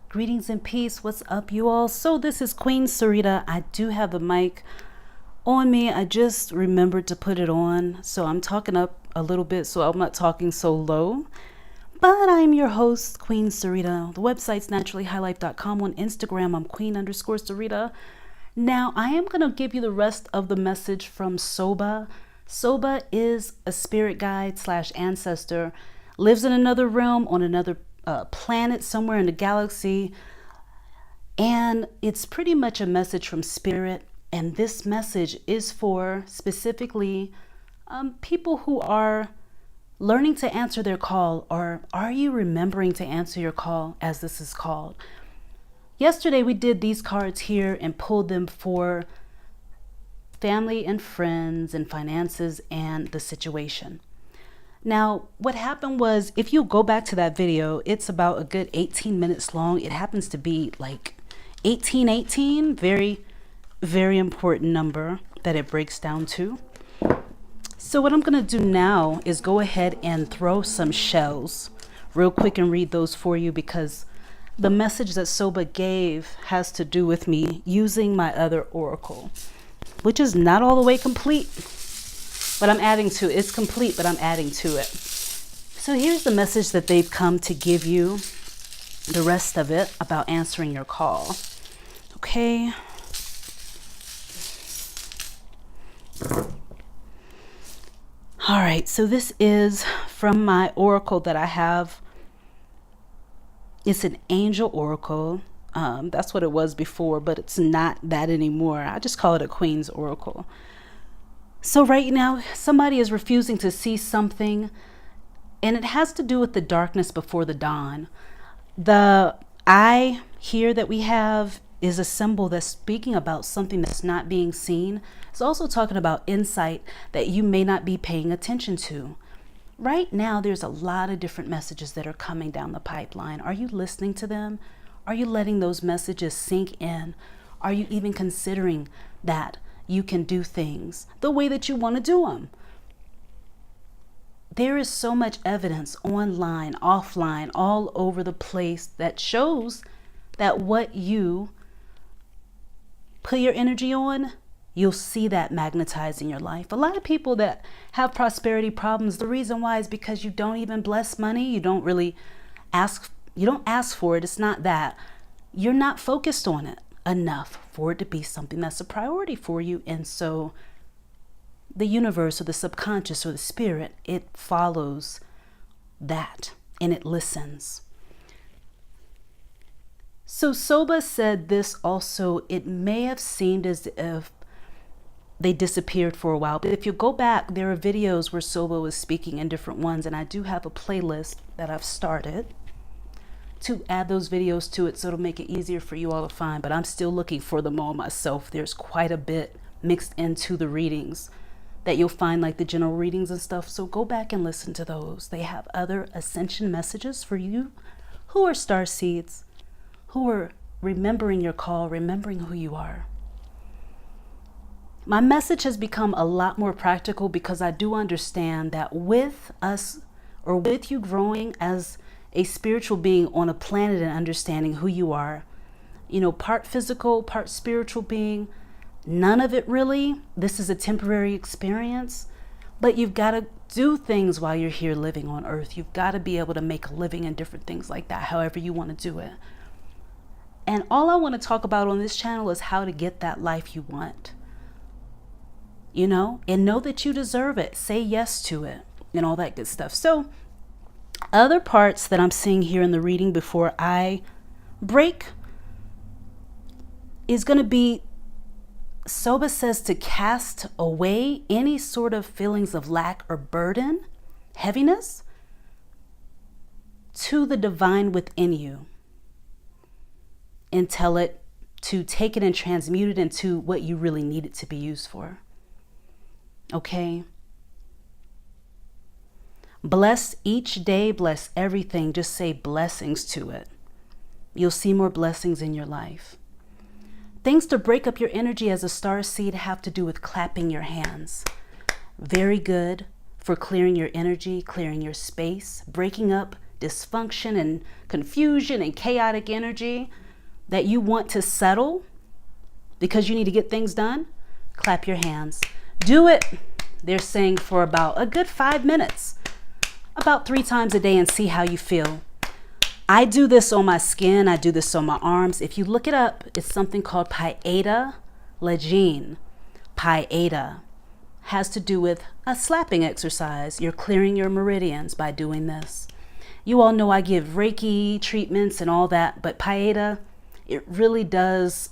Greetings and peace. What's up, you all? So this is Queen Sarita. I do have the mic on me. I just remembered to put it on, so I'm talking up a little bit, so I'm not talking so low. But I'm your host, Queen Sarita. The website's naturallyhighlife.com. On Instagram, I'm Queen_Sarita. Now, I am going to give you the rest of the message from Soba. Soba is a spirit guide / ancestor, lives in another realm on another planet somewhere in the galaxy, and it's pretty much a message from spirit. And this message is for specifically people who are learning to answer their call, or are you remembering to answer your call, as this is called. Yesterday we did these cards here and pulled them for family and friends and finances and the situation. Now, what happened was, if you go back to that video, it's about a good 18 minutes long. It happens to be like 1818, very, very important number that it breaks down to. So what I'm going to do now is go ahead and throw some shells real quick and read those for you, because the message that Soba gave has to do with me using my other oracle, which is not all the way complete. But I'm adding to it. It's complete, but I'm adding to it. So here's the message that they've come to give you, the rest of it about answering your call. Okay. All right. So this is from my oracle that I have. It's an angel oracle. That's what it was before, but it's not that anymore. I just call it a Queen's oracle. So right now, somebody is refusing to see something, and it has to do with the darkness before the dawn. The eye here that we have is a symbol that's speaking about something that's not being seen. It's also talking about insight that you may not be paying attention to. Right now, there's a lot of different messages that are coming down the pipeline. Are you listening to them? Are you letting those messages sink in? Are you even considering that you can do things the way that you want to do them? There is so much evidence online, offline, all over the place that shows that what you put your energy on, you'll see that magnetized in your life. A lot of people that have prosperity problems, the reason why is because you don't even bless money. You don't really ask, you don't ask for it. It's not that. You're not focused on it enough for it to be something that's a priority for you. And so the universe or the subconscious or the spirit, it follows that and it listens. So Soba said this also, it may have seemed as if they disappeared for a while, but if you go back, there are videos where Soba was speaking in different ones, and I do have a playlist that I've started to add those videos to it, so it'll make it easier for you all to find, but I'm still looking for them all myself. There's quite a bit mixed into the readings that you'll find, like the general readings and stuff, so go back and listen to those. They have other ascension messages for you who are star seeds, who are remembering your call, remembering who you are. My message has become a lot more practical because I do understand that with us, or with you growing as a spiritual being on a planet and understanding who you are, you know, part physical, part spiritual being, none of it really. This is a temporary experience, but you've got to do things while you're here living on earth. You've got to be able to make a living and different things like that, however you want to do it. And all I want to talk about on this channel is how to get that life you want, you know, and know that you deserve it. Say yes to it and all that good stuff. So other parts that I'm seeing here in the reading before I break is going to be, Soba says to cast away any sort of feelings of lack or burden, heaviness, to the divine within you, and tell it to take it and transmute it into what you really need it to be used for. Okay? Bless each day, bless everything. Just say blessings to it. You'll see more blessings in your life. Things to break up your energy as a star seed have to do with clapping your hands. Very good for clearing your energy, clearing your space, breaking up dysfunction and confusion and chaotic energy that you want to settle because you need to get things done, clap your hands. Do it, they're saying, for about a good 5 minutes, about 3 times a day, and see how you feel. I do this on my skin. I do this on my arms. If you look it up, it's something called Pieta Legene. Pieta has to do with a slapping exercise. You're clearing your meridians by doing this. You all know I give Reiki treatments and all that, but Pieta, it really does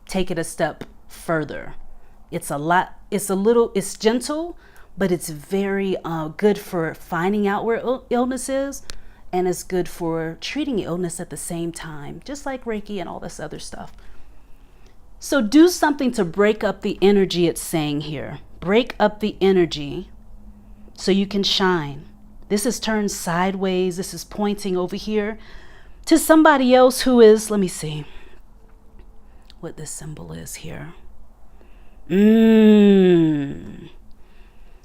take it a step further. It's gentle, but it's very good for finding out where illness is, and it's good for treating illness at the same time, just like Reiki and all this other stuff. So do something to break up the energy, it's saying here. Break up the energy so you can shine. This is turned sideways. This is pointing over here to somebody else who is, let me see what this symbol is here.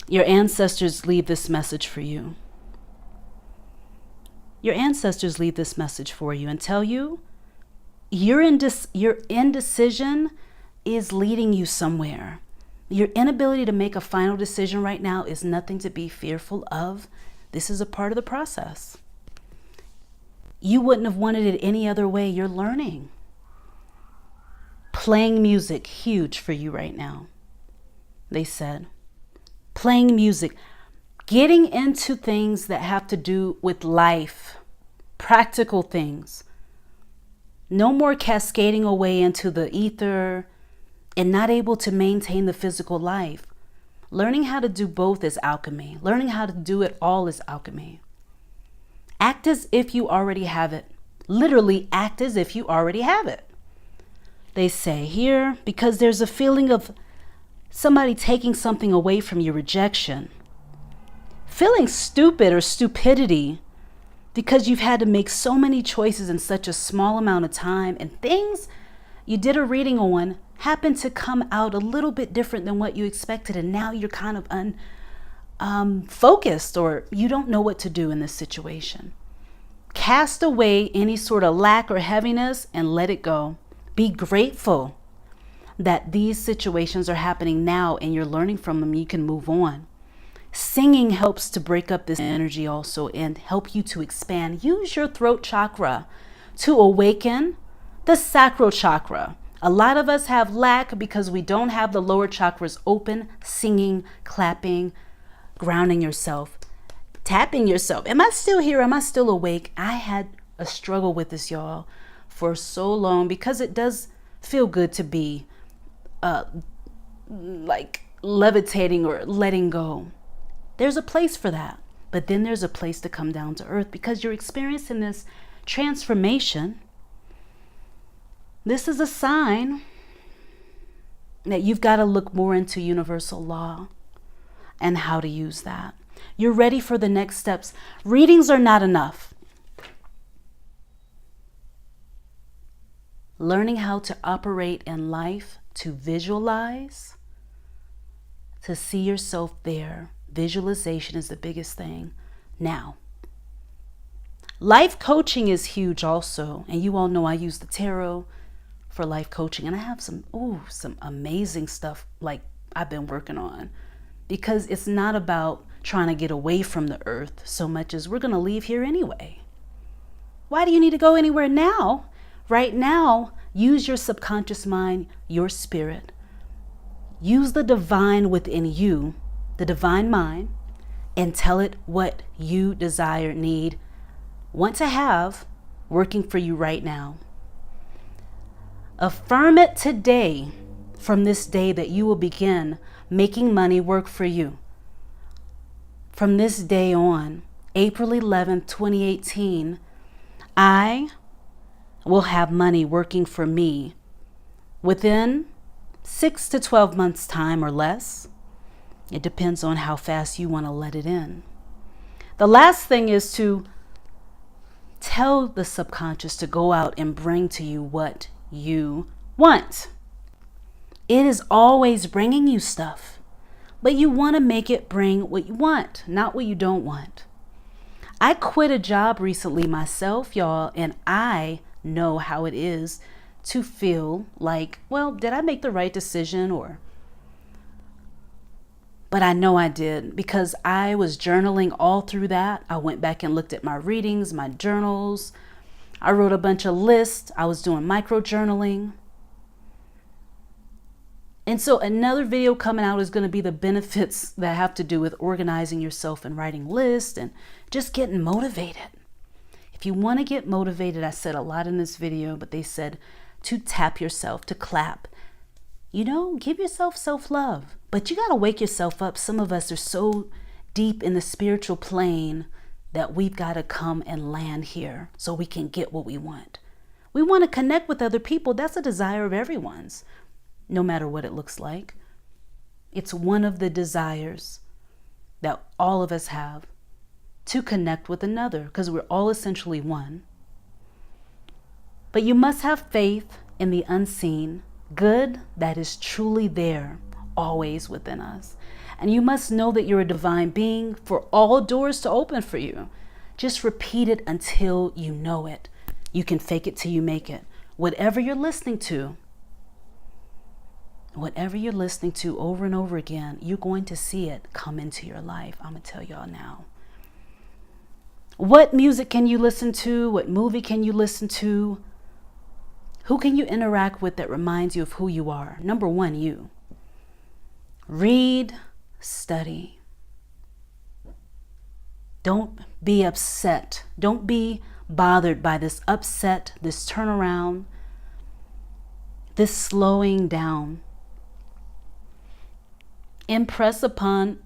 Your ancestors leave this message for you. Your ancestors leave this message for you and tell you your indecision is leading you somewhere. Your inability to make a final decision right now is nothing to be fearful of. This is a part of the process. You wouldn't have wanted it any other way. You're learning. Playing music, huge for you right now, they said. Playing music, getting into things that have to do with life, practical things. No more cascading away into the ether and not able to maintain the physical life. Learning how to do both is alchemy. Learning how to do it all is alchemy. Act as if you already have it. Literally act as if you already have it. They say here, because there's a feeling of somebody taking something away from you, rejection. Feeling stupid or stupidity because you've had to make so many choices in such a small amount of time, and things you did a reading on happen to come out a little bit different than what you expected, and now you're kind of focused, or you don't know what to do in this situation. Cast away any sort of lack or heaviness and let it go. Be grateful that these situations are happening now and you're learning from them. You can move on. Singing helps to break up this energy also and help you to expand. Use your throat chakra to awaken the sacral chakra. A lot of us have lack because we don't have the lower chakras open. Singing, clapping, grounding yourself, tapping yourself. Am I still here? Am I still awake? I had a struggle with this, y'all, for so long, because it does feel good to be like levitating or letting go. There's a place for that, but then there's a place to come down to earth because you're experiencing this transformation. This is a sign that you've got to look more into universal law and how to use that. You're ready for the next steps. Readings are not enough. Learning how to operate in life, to visualize, to see yourself there. Visualization is the biggest thing. Now, life coaching is huge also. And you all know I use the tarot for life coaching. And I have some amazing stuff like I've been working on. Because it's not about trying to get away from the earth so much as we're going to leave here anyway. Why do you need to go anywhere now? Right now, use your subconscious mind, your spirit. Use the divine within you, the divine mind, and tell it what you desire, need, want to have working for you right now. Affirm it today, from this day, that you will begin making money work for you. From this day on, April 11th, 2018, I will have money working for me within 6 to 12 months time or less. It depends on how fast you want to let it in. The last thing is to tell the subconscious to go out and bring to you what you want. It is always bringing you stuff, but you want to make it bring what you want, not what you don't want. I quit a job recently myself, y'all, and I know how it is to feel like, well, did I make the right decision? But I know I did, because I was journaling all through that. I went back and looked at my readings, my journals. I wrote a bunch of lists. I was doing micro journaling. And so another video coming out is going to be the benefits that have to do with organizing yourself and writing lists and just getting motivated. If you want to get motivated, I said a lot in this video, but they said to tap yourself, to clap. You know, give yourself self-love, but you got to wake yourself up. Some of us are so deep in the spiritual plane that we've got to come and land here so we can get what we want. We want to connect with other people. That's a desire of everyone's, no matter what it looks like. It's one of the desires that all of us have, to connect with another, because we're all essentially one. But you must have faith in the unseen good that is truly there, always within us. And you must know that you're a divine being for all doors to open for you. Just repeat it until you know it. You can fake it till you make it. Whatever you're listening to over and over again, you're going to see it come into your life. I'm going to tell y'all now. What music can you listen to? What movie can you listen to? Who can you interact with that reminds you of who you are? Number one, you. Read, study. Don't be upset. Don't be bothered by this upset, this turnaround, this slowing down. Impress upon